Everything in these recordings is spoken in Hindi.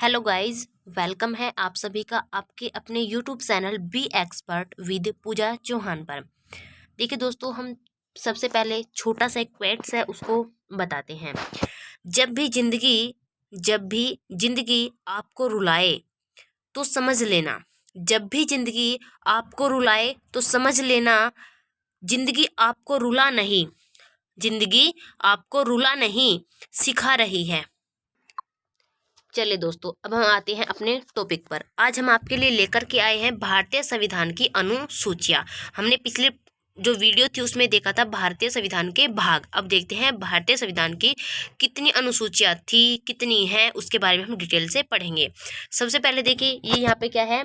हेलो गाइस, वेलकम है आप सभी का आपके अपने YouTube channel be expert with Pooja Chauhan पर। देखिए दोस्तों, हम सबसे पहले छोटा सा एक क्वेट्स है उसको बताते हैं। जब भी जिंदगी आपको रुलाए तो समझ लेना। जब भी जिंदगी आपको रुलाए तो समझ लेना, जिंदगी आपको रुला नहीं, जिंदगी आपको रुला नहीं सिखा रही है। चलिए दोस्तों, अब हम आते हैं अपने टॉपिक पर। आज हम आपके लिए लेकर के आए हैं भारतीय संविधान की अनुसूचियां। हमने पिछले जो वीडियो थी उसमें देखा था भारतीय संविधान के भाग। अब देखते हैं भारतीय संविधान की कितनी अनुसूचियां थी, कितनी हैं, उसके बारे में हम डिटेल से पढ़ेंगे। सबसे पहले देखिए, ये यहाँ पे क्या है,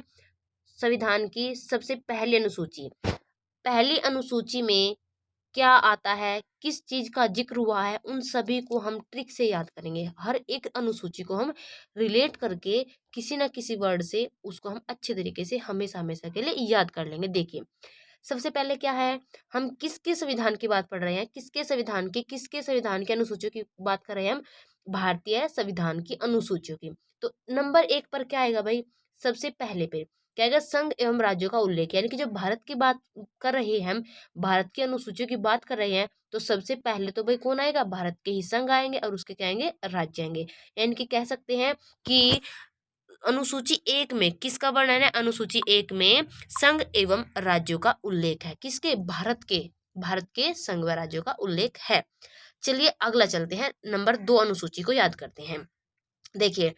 संविधान की सबसे पहली अनुसूची। पहली अनुसूची में क्या आता है, किस चीज का जिक्र हुआ है, उन सभी को हम ट्रिक से याद करेंगे। हर एक अनुसूची को हम रिलेट करके किसी ना किसी वर्ड से उसको हम अच्छे तरीके से हमेशा हमेशा के लिए याद कर लेंगे। देखिए, सबसे पहले क्या है, हम किसके संविधान की बात पढ़ रहे हैं, किसके संविधान की अनुसूचियों की बात कर रहे हैं हम, भारतीय संविधान की अनुसूचियों की। तो नंबर 1 पर क्या आएगा भाई, सबसे पहले पे क्या आएगा, संघ एवं राज्यों का उल्लेख। यानी कि जब भारत की बात कर रहे हैं हम, भारत की अनुसूचियों की बात कर रहे हैं, तो सबसे पहले तो भाई कौन आएगा, भारत के ही संघ आएंगे और उसके क्या आएंगे, राज्य आएंगे। यानी कि कह सकते हैं कि अनुसूची 1 में किसका वर्णन है, अनुसूची 1 में संघ एवं राज्यों का उल्लेख है। किसके, भारत के संघ व राज्यों का उल्लेख है। चलिए अगला चलते हैं, नंबर 2 अनुसूची को याद करते हैं। देखिए,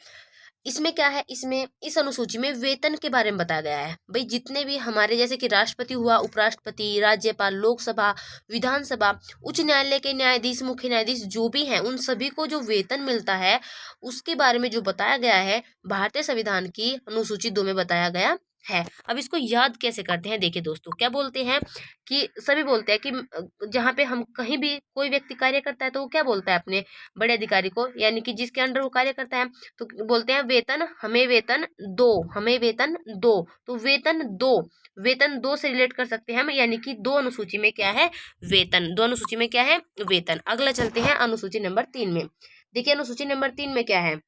इसमें क्या है, इसमें इस अनुसूची में वेतन के बारे में बताया गया है। भाई जितने भी हमारे जैसे कि राष्ट्रपति हुआ, उपराष्ट्रपति, राज्यपाल, लोकसभा, विधानसभा, उच्च न्यायालय के न्यायाधीश, मुख्य न्यायाधीश जो भी हैं, उन सभी को जो वेतन मिलता है उसके बारे में जो बताया गया है भारतीय संविधान की अनुसूची 2 में बताया गया है। अब इसको याद कैसे करते हैं, देखिए दोस्तों, क्या बोलते हैं कि सभी बोलते हैं कि जहाँ पे हम कहीं भी कोई व्यक्ति कार्य करता है तो वो क्या बोलता है अपने बड़े अधिकारी को, यानी कि जिसके अंडर वो कार्य करता है, तो बोलते हैं वेतन, हमें वेतन दो, हमें वेतन दो। तो वेतन दो से रिलेट कर सकते हैं हम, यानी कि 2 अनुसूची में क्या है, वेतन। 2 अनुसूची में क्या है, वेतन। अगला चलते हैं अनुसूची नंबर 3 में। देखिए, अनुसूची नंबर 3 में क्या है,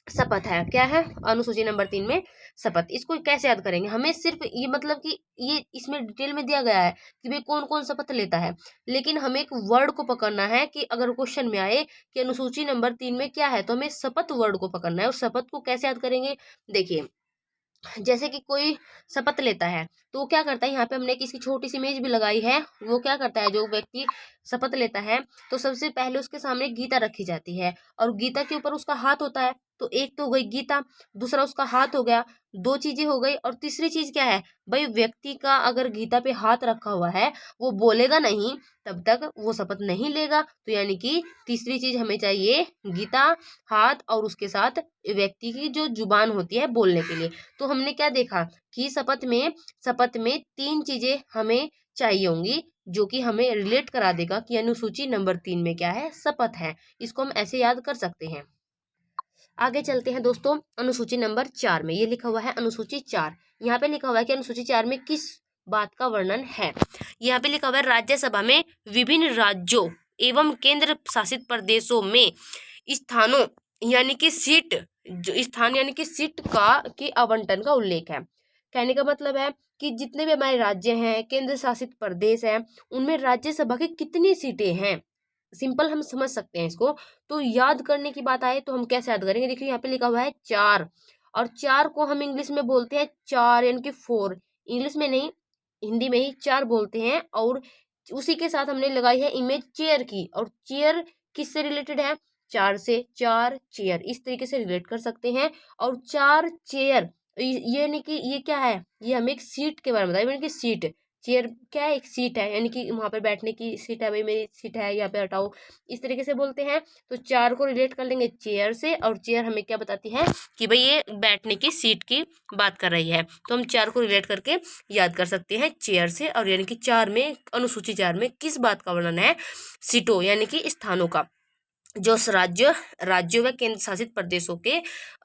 शपथ है। क्या है, अनुसूची नंबर 3 में शपथ। इसको कैसे याद करेंगे, हमें सिर्फ ये मतलब कि ये इसमें डिटेल में दिया गया है कि भाई कौन कौन शपथ लेता है, लेकिन हमें एक वर्ड को पकड़ना है कि अगर क्वेश्चन में आए कि अनुसूची नंबर 3 में क्या है, तो हमें शपथ वर्ड को पकड़ना है। और शपथ को कैसे याद करेंगे, देखिए, जैसे कि कोई शपथ लेता है तो वो क्या करता है, यहाँ पे हमने किसी छोटी सी इमेज भी लगाई है। वो क्या करता है, जो व्यक्ति शपथ लेता है तो सबसे पहले उसके सामने गीता रखी जाती है और गीता के ऊपर उसका हाथ होता है। तो एक तो हो गई गीता, दूसरा उसका हाथ हो गया, 2 चीजें हो गई। और तीसरी चीज क्या है भाई, व्यक्ति का अगर गीता पे हाथ रखा हुआ है वो बोलेगा नहीं तब तक वो शपथ नहीं लेगा। तो यानी कि तीसरी चीज हमें चाहिए, गीता, हाथ, और उसके साथ व्यक्ति की जो जुबान होती है बोलने के लिए। तो हमने क्या देखा कि शपथ में 3 चीजें हमें चाहिए होंगी, जो कि हमें रिलेट करा देगा कि अनुसूची नंबर 3 में क्या है, शपथ है। इसको हम ऐसे याद कर सकते हैं। आगे चलते हैं दोस्तों, अनुसूची नंबर 4 में ये लिखा हुआ है, अनुसूची 4। यहाँ पे लिखा हुआ है कि अनुसूची 4 में किस बात का वर्णन है। यहाँ पे लिखा हुआ है, राज्यसभा में विभिन्न राज्यों एवं केंद्र शासित प्रदेशों में स्थानों यानी कि सीट, जो स्थान यानी कि सीट का की आवंटन का उल्लेख है। कहने का मतलब है कि जितने भी हमारे राज्य हैं, केंद्र शासित प्रदेश हैं, उनमें राज्यसभा की कितनी सीटें हैं, सिंपल हम समझ सकते हैं इसको। तो याद करने की बात आए तो हम कैसे याद करेंगे, देखिए यहाँ पे लिखा हुआ है 4, और 4 को हम इंग्लिश में बोलते हैं 4 यानी कि 4। इंग्लिश में नहीं, हिंदी में ही 4 बोलते हैं। और उसी के साथ हमने लगाई है इमेज चेयर की, और चेयर किससे रिलेटेड है, 4 से, 4 चेयर, इस तरीके से रिलेट कर सकते हैं। और 4 चेयर, ये यानी कि ये क्या है, ये हमें एक सीट के बारे में बताया, यानी कि सीट, चेयर क्या है, एक सीट है, यानी कि वहां पर बैठने की सीट है, भाई मेरी सीट है यहाँ पे हटाओ, इस तरीके से बोलते हैं। तो 4 को रिलेट कर लेंगे चेयर से, और चेयर हमें क्या बताती है कि भाई ये बैठने की सीट की बात कर रही है। तो हम 4 को रिलेट करके याद कर सकते हैं चेयर से। और यानी कि 4 में, अनुसूची 4 में किस बात का वर्णन है, सीटों यानी कि स्थानों का, जो राज्यों व केंद्र शासित प्रदेशों के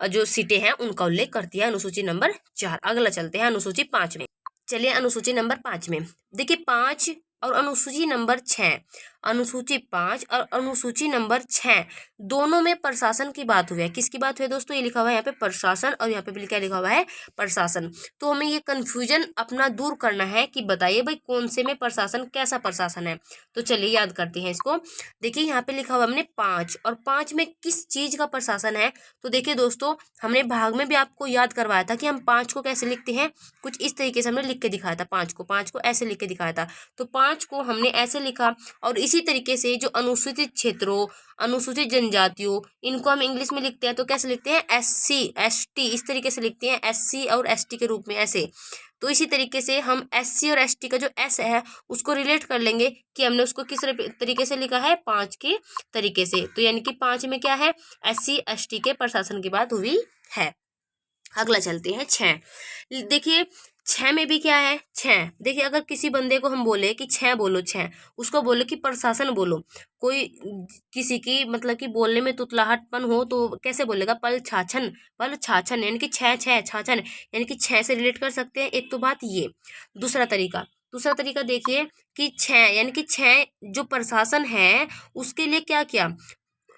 जो सीटें हैं उनका उल्लेख करती है अनुसूची नंबर 4। अगला चलते हैं अनुसूची 5 में। चलिए अनुसूची नंबर 5 में देखिए, 5 और अनुसूची नंबर 6, अनुसूची 5 और अनुसूची नंबर 6 दोनों में प्रशासन की बात हुई है। किसकी बात हुई है दोस्तों? ये लिखा हुआ है यहाँ पे प्रशासन और यहाँ पे भी क्या लिखा हुआ है? प्रशासन। तो हमें ये कंफ्यूजन अपना दूर करना है कि बताइए भाई कौन से में प्रशासन, कैसा प्रशासन है। तो चलिए याद करते हैं इसको। देखिए यहाँ पे लिखा हुआ हमने 5 और 5 में किस चीज का प्रशासन है। तो देखिए दोस्तों, हमने भाग में भी आपको याद करवाया था कि हम 5 को कैसे लिखते हैं। कुछ इस तरीके से हमने लिख के दिखाया था। 5 को ऐसे लिख के दिखाया था। तो 5 को हमने ऐसे लिखा और इसी तरीके से जो अनुसूचित क्षेत्रों, अनुसूचित जनजातियों, इनको हम इंग्लिश में लिखते हैं तो कैसे लिखते हैं? SC ST, इस तरीके से लिखते हैं, SC और ST के रूप में ऐसे। तो इसी तरीके से हम SC और ST का जो S है उसको रिलेट कर लेंगे कि हमने उसको किस तरीके से लिखा है? 5 के तरीके से। तो यानी कि 5 में क्या है? SC ST के प्रशासन की बात हुई है। अगला चलते हैं 6। देखिए 6 में भी क्या है? 6। देखिए अगर किसी बंदे को हम बोले कि 6 बोलो, 6, उसको बोलो कि प्रशासन बोलो, कोई किसी की मतलब कि बोलने में तुतलाहटपन हो तो कैसे बोलेगा? पल छाछन, यानी कि 6 छाछन, यानी कि 6 से रिलेट कर सकते हैं। एक तो बात ये। दूसरा तरीका देखिए कि 6 यानी कि 6 जो प्रशासन है उसके लिए क्या किया,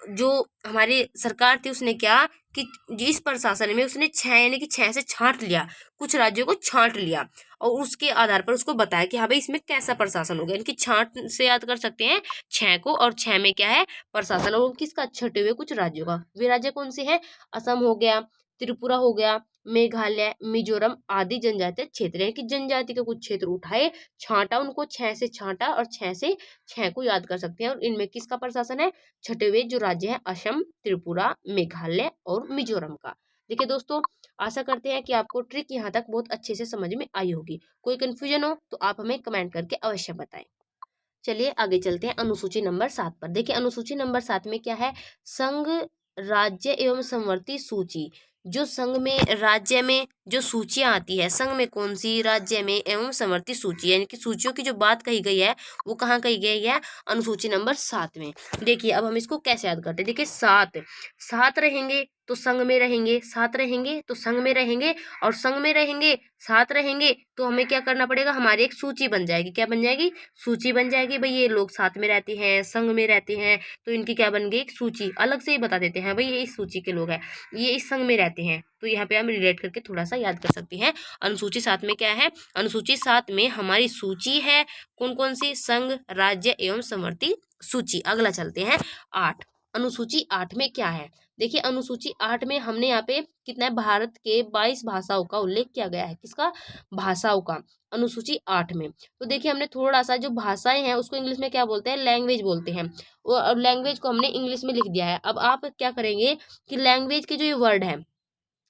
जो हमारी सरकार थी उसने क्या कि इस प्रशासन में उसने 6 यानी कि 6 से छांट लिया, कुछ राज्यों को छांट लिया और उसके आधार पर उसको बताया कि हाँ भाई इसमें कैसा प्रशासन होगा। इनकी छांट से याद कर सकते हैं 6 को, और 6 में क्या है? प्रशासन। और किसका? छटे हुए कुछ राज्यों का। वे राज्य कौन से हैं? असम हो गया, त्रिपुरा हो गया, मेघालय, मिजोरम आदि जनजातीय क्षेत्र है कि जनजाति के कुछ क्षेत्र उठाए, छांटा, उनको 6 से छांटा और 6 से 6 को याद कर सकते हैं। और इनमें किसका प्रशासन है? छठे हुए जो राज्य है असम, त्रिपुरा, मेघालय और मिजोरम का। देखिए दोस्तों, आशा करते हैं कि आपको ट्रिक यहाँ तक बहुत अच्छे से समझ में आई होगी। कोई कंफ्यूजन हो तो आप हमें कमेंट करके अवश्य बताएं। चलिए आगे चलते हैं अनुसूची नंबर 7 पर। देखिए अनुसूची नंबर 7 में क्या है? संघ, राज्य एवं संवर्ती सूची। जो संघ में, राज्य में जो सूचियां आती है, संघ में कौन सी? राज्य में एवं संवर्ती सूची, यानी कि सूचियों की जो बात कही गई है वो कहाँ कही गई है? अनुसूची नंबर 7 में। देखिए अब हम इसको कैसे याद करते हैं। देखिए 7 रहेंगे तो संघ में रहेंगे, 7 रहेंगे तो संघ में रहेंगे, और संघ में रहेंगे, 7 रहेंगे तो हमें क्या करना पड़ेगा? हमारी एक सूची बन जाएगी। क्या बन जाएगी? सूची बन जाएगी। भाई ये लोग साथ में रहते हैं, संघ में रहते हैं, तो इनकी क्या बन गई? एक सूची। अलग से ही बता देते हैं भाई ये इस सूची के लोग हैं, ये इस संघ में रहते हैं। तो यहाँ पे हम रिलेट करके थोड़ा सा याद कर सकते हैं। अनुसूची 7 में क्या है? अनुसूची 7 में हमारी सूची है कौन कौन सी? संघ, राज्य एवं संवर्ती सूची। अगला चलते हैं 8। अनुसूची 8 में क्या है? देखिए अनुसूची 8 में हमने यहाँ पे कितना है? भारत के 22 भाषाओं का उल्लेख किया गया है। किसका? भाषाओं का। अनुसूची 8 में तो देखिए हमने थोड़ा सा जो भाषाएं हैं उसको इंग्लिश में क्या बोलते हैं? लैंग्वेज बोलते हैं। और लैंग्वेज को हमने इंग्लिश में लिख दिया है। अब आप क्या करेंगे कि लैंग्वेज के जो ये वर्ड है,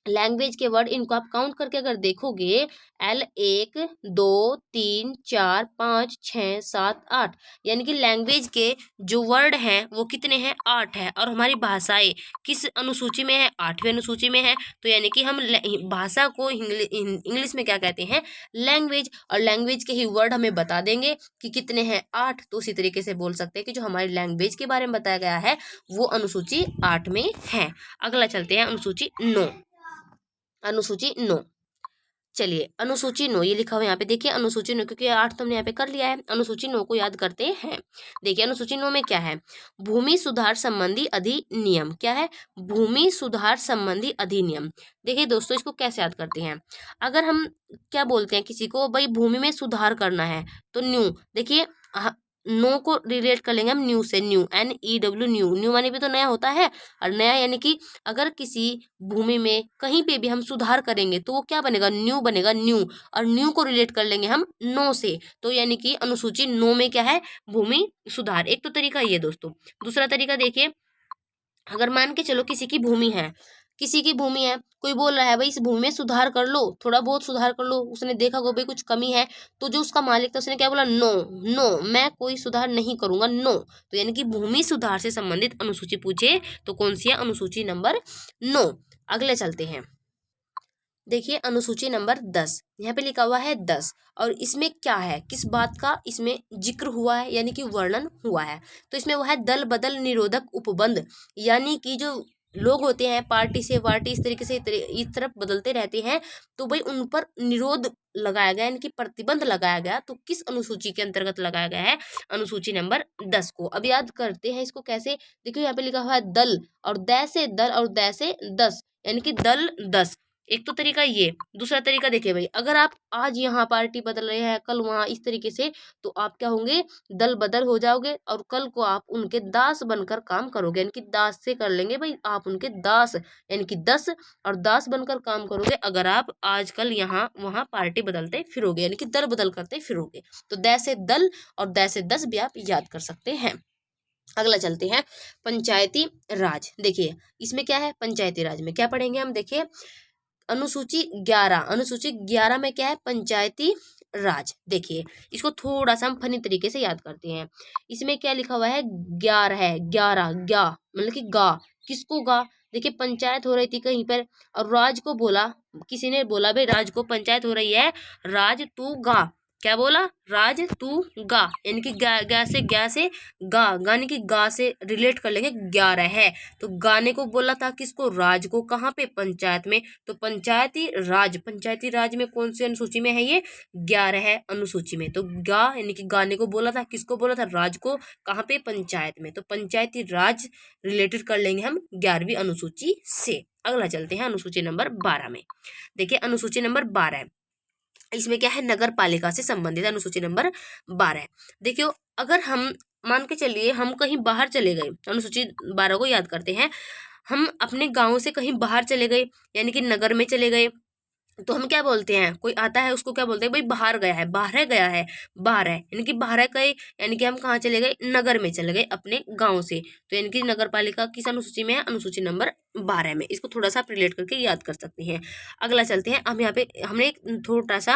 लैंग्वेज के वर्ड, इनको आप काउंट करके अगर देखोगे, L1 2 3 4 5 6 7 8, यानी कि लैंग्वेज के जो वर्ड हैं वो कितने हैं? 8 है। और हमारी भाषाएं किस अनुसूची में है? 8वीं अनुसूची में है। तो यानी कि हम भाषा को इंग्लिश में क्या कहते हैं? लैंग्वेज। और लैंग्वेज के ही वर्ड हमें बता देंगे कि कितने हैं? 8। तो उसी तरीके से बोल सकते हैं कि जो हमारी लैंग्वेज के बारे में बताया गया है वो अनुसूची 8 में है। अगला चलते हैं अनुसूची 9। अनुसूची 9। चलिए अनुसूची 9 ये लिखा हुआ है यहाँ पे। देखिए अनुसूची 9, क्योंकि 8 तो हमने यहाँ पे कर लिया है, अनुसूची 9 को याद करते हैं। देखिए अनुसूची 9 में क्या है? भूमि सुधार संबंधी अधिनियम। क्या है? भूमि सुधार संबंधी अधिनियम। देखिए दोस्तों, इसको कैसे याद करते हैं? अगर हम क्या बोलते हैं किसी को, भाई भूमि में सुधार करना है, तो न्यू। देखिए नो को रिलेट कर लेंगे हम न्यू से। New, NEW, new. न्यू माने भी तो नया होता है, और नया यानी कि अगर किसी भूमि में कहीं पे भी हम सुधार करेंगे तो वो क्या बनेगा? न्यू बनेगा, न्यू। और न्यू को रिलेट कर लेंगे हम नो से। तो यानी कि अनुसूची 9 में क्या है? भूमि सुधार। एक तो तरीका ये दोस्तों। दूसरा तरीका देखिए, अगर मान के चलो किसी की भूमि है, कोई बोल रहा है भाई इस भूमि में सुधार कर लो, थोड़ा बहुत सुधार कर लो, उसने देखा को भाई कुछ कमी है, तो जो उसका मालिक था उसने क्या बोला? नो, नो, मैं कोई सुधार नहीं करूंगा, नो। तो यानी कि भूमि सुधार से संबंधित अनुसूची पूछे तो कौन सी है? अनुसूची नंबर 9। अगले चलते हैं। देखिए अनुसूची नंबर 10, यहाँ पे लिखा हुआ है 10, और इसमें क्या है? किस बात का इसमें जिक्र हुआ है, यानी कि वर्णन हुआ है? तो इसमें वो है दल बदल निरोधक उपबंध, यानी कि जो लोग होते हैं पार्टी से पार्टी इस तरीके से इस तरफ बदलते रहते हैं, तो भाई उन पर निरोध लगाया गया, इनकी प्रतिबंध लगाया गया। तो किस अनुसूची के अंतर्गत लगाया गया है? अनुसूची नंबर 10 को। अब याद करते हैं इसको कैसे। देखिए यहाँ पे लिखा हुआ है दल, और दै से दल और दै से 10, यानी कि दल 10। एक तो तरीका ये। दूसरा तरीका देखिए भाई, अगर आप आज यहाँ पार्टी बदल रहे हैं, कल वहाँ, इस तरीके से, तो आप क्या होंगे? दल बदल हो जाओगे, और कल को आप उनके दास बनकर काम करोगे, यानी कि दास से कर लेंगे भाई, आप उनके दास, यानी कि 10 और दास बनकर काम करोगे अगर आप आजकल यहाँ वहाँ पार्टी बदलते फिरोगे, यानी कि दल बदल करते फिरोगे। तो दै से दल और दै से 10 भी आप याद कर सकते हैं। अगला चलते हैं पंचायती राज। देखिए इसमें क्या है, पंचायती राज में क्या पढ़ेंगे हम? देखिए अनुसूची 11, अनुसूची 11 में क्या है? पंचायती राज। देखिए इसको थोड़ा सा हम फनी तरीके से याद करते हैं। इसमें क्या लिखा हुआ है? 11 है, 11 ग्या, मतलब कि गा, किसको गा? देखिए पंचायत हो रही थी कहीं पर, और राज को बोला, किसी ने बोला भाई राज को पंचायत हो रही है, राज तू गा। क्या बोला? राज तू गा, यानी कि गा, गा से गा, गाने की गा से रिलेट कर लेंगे 11 है, तो गाने को बोला था किसको? राज को। कहाँ पे? पंचायत में। तो पंचायती राज, पंचायती राज में कौन सी अनुसूची में है ये? 11 है अनुसूची में। तो गा यानी कि गाने को बोला था, किसको बोला था? राज को। कहाँ पे? पंचायत में। तो पंचायती राज रिलेटेड कर लेंगे हम 11वीं अनुसूची से। अगला चलते हैं अनुसूची नंबर 12 में। देखिए अनुसूची नंबर 12 है, इसमें क्या है? नगर पालिका से संबंधित अनुसूची नंबर 12 है। देखियो अगर हम मान के चलिए हम कहीं बाहर चले गए, अनुसूची 12 को याद करते हैं, हम अपने गांव से कहीं बाहर चले गए, यानी कि नगर में चले गए, तो हम क्या बोलते हैं? कोई आता है उसको क्या बोलते हैं? भाई बाहर गया है, बाहर है, गया है, बाहर है, यानी कि बाहर है गए, यानी कि हम कहाँ चले गए? नगर में चले गए अपने गांव से। तो यानी कि नगर पालिका किस अनुसूची में है? अनुसूची नंबर 12 में। इसको थोड़ा सा आप रिलेट करके याद कर सकते हैं। अगला चलते हैं, हम यहाँ पे हमने एक छोटा सा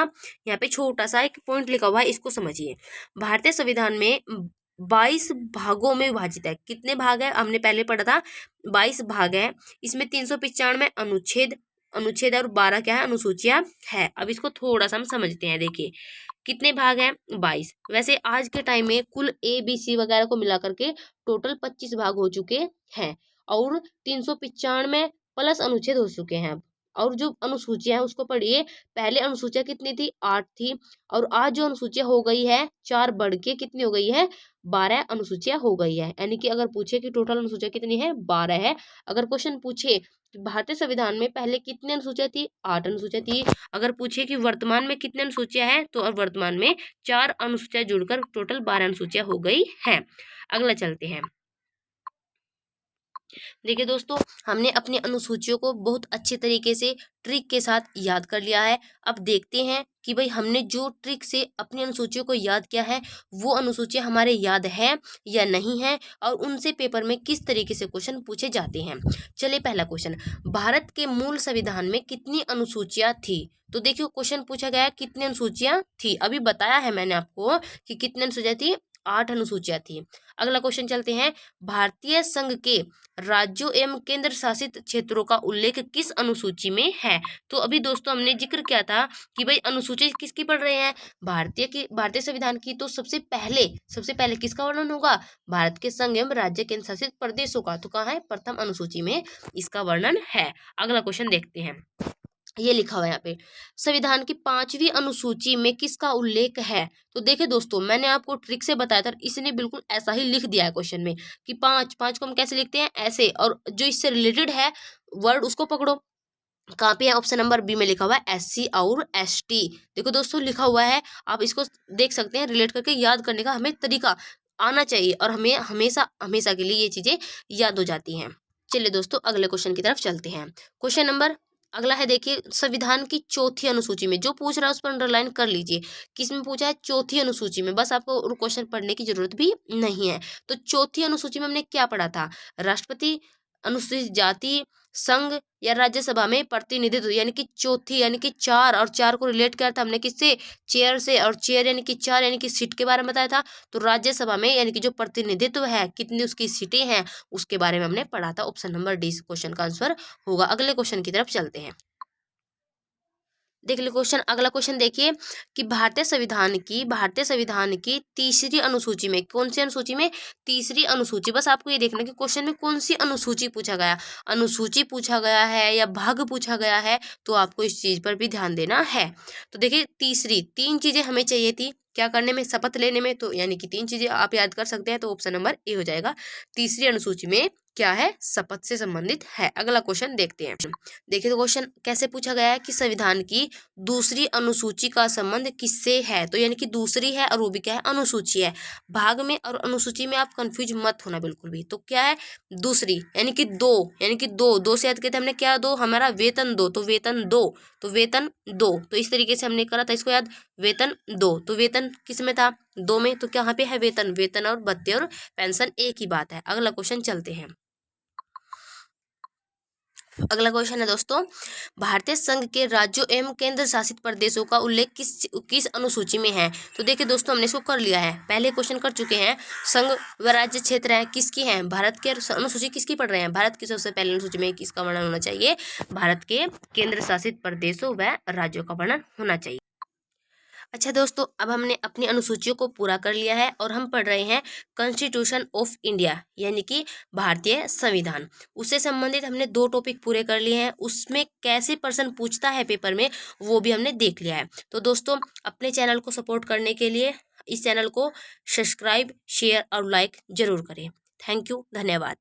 यहाँ पे छोटा सा एक पॉइंट लिखा हुआ है, इसको समझिए। भारतीय संविधान में 22 भागों में विभाजित है। कितने भाग है? हमने पहले पढ़ा था 22 भाग है। इसमें 395 अनुच्छेद अनुच्छेद और 12 क्या है? अनुसूचियां है। अब इसको थोड़ा सा हम समझते हैं। देखिए कितने भाग हैं? 22। वैसे आज के टाइम में कुल ABC वगैरह को मिला करके टोटल 25 भाग हो चुके हैं, और 395 प्लस अनुच्छेद हो चुके हैं अब। और जो अनुसूचियां है उसको पढ़िए, पहले अनुसूचियां कितनी थी? 8 थी, और आज जो अनुसूचियां हो गई है 4 बढ़ के कितनी हो गई है? 12 अनुसूचियां हो गई है। यानी कि अगर पूछे कि टोटल अनुसूचियां कितनी है? 12 है। अगर क्वेश्चन पूछे भारतीय संविधान में पहले कितनी अनुसूचियां थी? 8 अनुसूचियां थी। अगर पूछे कि वर्तमान में कितनी अनुसूचियां हैं, तो अब वर्तमान में 4 अनुसूचियां जुड़कर टोटल 12 अनुसूचियां हो गई हैं। अगला चलते हैं। देखिए दोस्तों हमने अपनी अनुसूचियों को बहुत अच्छे तरीके से ट्रिक के साथ याद कर लिया है। अब देखते हैं कि भाई हमने जो ट्रिक से अपनी अनुसूचियों को याद किया है वो अनुसूचियां हमारे याद है या नहीं है, और उनसे पेपर में किस तरीके से क्वेश्चन पूछे जाते हैं। चलिए पहला क्वेश्चन, भारत के मूल संविधान में कितनी अनुसूचियां थी? तो देखियो क्वेश्चन पूछा गया कितनी अनुसूचियां थी, अभी बताया है मैंने आपको कि कितनी अनुसूचियां थी, 8 अनुसूचियां थी। अगला क्वेश्चन चलते हैं, भारतीय संघ के राज्यों एवं केंद्र शासित क्षेत्रों का उल्लेख किस अनुसूची में है? तो अभी दोस्तों हमने जिक्र किया था कि भाई अनुसूची किसकी पढ़ रहे हैं? भारतीय संविधान की। तो सबसे पहले किसका वर्णन होगा? भारत के संघ एवं राज्य केंद्र शासित प्रदेशों का। तो कहाँ है? प्रथम अनुसूची में इसका वर्णन है। अगला क्वेश्चन देखते हैं, ये लिखा हुआ है यहाँ पे, संविधान की 5वीं अनुसूची में किसका उल्लेख है? तो देखिए दोस्तों मैंने आपको ट्रिक से बताया था, इसने बिल्कुल ऐसा ही लिख दिया है क्वेश्चन में कि 5 को हम कैसे लिखते हैं? ऐसे, और जो इससे रिलेटेड है वर्ड उसको पकड़ो। कहाँ पे है? ऑप्शन नंबर बी में लिखा हुआ है SC और ST। देखो दोस्तों लिखा हुआ है, आप इसको देख सकते हैं। रिलेट करके याद करने का हमें तरीका आना चाहिए, और हमें हमेशा हमेशा के लिए ये चीजें याद हो जाती हैं। चलिए दोस्तों अगले क्वेश्चन की तरफ चलते हैं। क्वेश्चन नंबर अगला है, देखिए संविधान की 4थी अनुसूची में, जो पूछ रहा है उस पर अंडरलाइन कर लीजिए। किस में पूछा है? 4थी अनुसूची में। बस आपको क्वेश्चन पढ़ने की जरूरत भी नहीं है। तो 4थी अनुसूची में हमने क्या पढ़ा था? राष्ट्रपति, अनुसूचित जाति, संघ या राज्यसभा में प्रतिनिधित्व, यानी कि चौथी, यानी कि 4, और 4 को रिलेट किया था हमने किससे? चेयर से, और चेयर यानी कि 4 यानी कि सीट के बारे में बताया था। तो राज्यसभा में यानी कि जो प्रतिनिधित्व है, कितनी उसकी सीटें हैं, उसके बारे में हमने पढ़ा था। ऑप्शन नंबर डी क्वेश्चन का आंसर होगा। अगले क्वेश्चन की तरफ चलते हैं। देख लो क्वेश्चन, अगला क्वेश्चन देखिए कि भारतीय संविधान की तीसरी अनुसूची में, कौन सी अनुसूची में, तीसरी अनुसूची, बस आपको ये देखना कि क्वेश्चन में कौन सी अनुसूची पूछा गया, अनुसूची पूछा गया है या भाग पूछा गया है, तो आपको इस चीज पर भी ध्यान देना है। तो देखिए तीसरी, तीन चीजें हमें चाहिए थी क्या करने में, शपथ लेने में, तो यानी कि तीन चीजें आप याद कर सकते हैं, तो ऑप्शन नंबर ए हो जाएगा। तीसरी अनुसूची में क्या है, शपथ से संबंधित है। अगला क्वेश्चन देखते हैं। देखिए तो क्वेश्चन कैसे पूछा गया है कि संविधान की दूसरी अनुसूची का संबंध किससे है, तो यानी कि दूसरी है और वो भी क्या है, अनुसूची है। भाग में और अनुसूची में आप कंफ्यूज मत होना बिल्कुल भी। तो क्या है, दूसरी यानी कि दो, यानी कि दो से याद करते हमने क्या, दो हमारा वेतन दो, तो वेतन दो, तो वेतन दो, तो इस तरीके से हमने करा था इसको याद, वेतन दो, तो वेतन किस में था, दो में, तो कहाँ पे है, वेतन, वेतन और भत्ते और पेंशन एक ही बात है। अगला क्वेश्चन चलते हैं। अगला क्वेश्चन है दोस्तों, भारतीय संघ के राज्यों एवं केंद्र शासित प्रदेशों का उल्लेख किस किस अनुसूची में है। तो देखिए दोस्तों हमने इसको कर लिया है, पहले क्वेश्चन कर चुके हैं। संघ व राज्य क्षेत्र है किसकी है, भारत के अनुसूची किसकी पढ़ रहे हैं, भारत की सबसे पहले अनुसूची में किसका वर्णन होना चाहिए, भारत के केंद्र शासित प्रदेशों व राज्यों का वर्णन होना चाहिए। अच्छा दोस्तों, अब हमने अपनी अनुसूचियों को पूरा कर लिया है और हम पढ़ रहे हैं कॉन्स्टिट्यूशन ऑफ इंडिया, यानी कि भारतीय संविधान। उससे संबंधित हमने 2 टॉपिक पूरे कर लिए हैं, उसमें कैसे प्रश्न पूछता है पेपर में वो भी हमने देख लिया है। तो दोस्तों अपने चैनल को सपोर्ट करने के लिए इस चैनल को सब्सक्राइब, शेयर और लाइक जरूर करें। थैंक यू, धन्यवाद।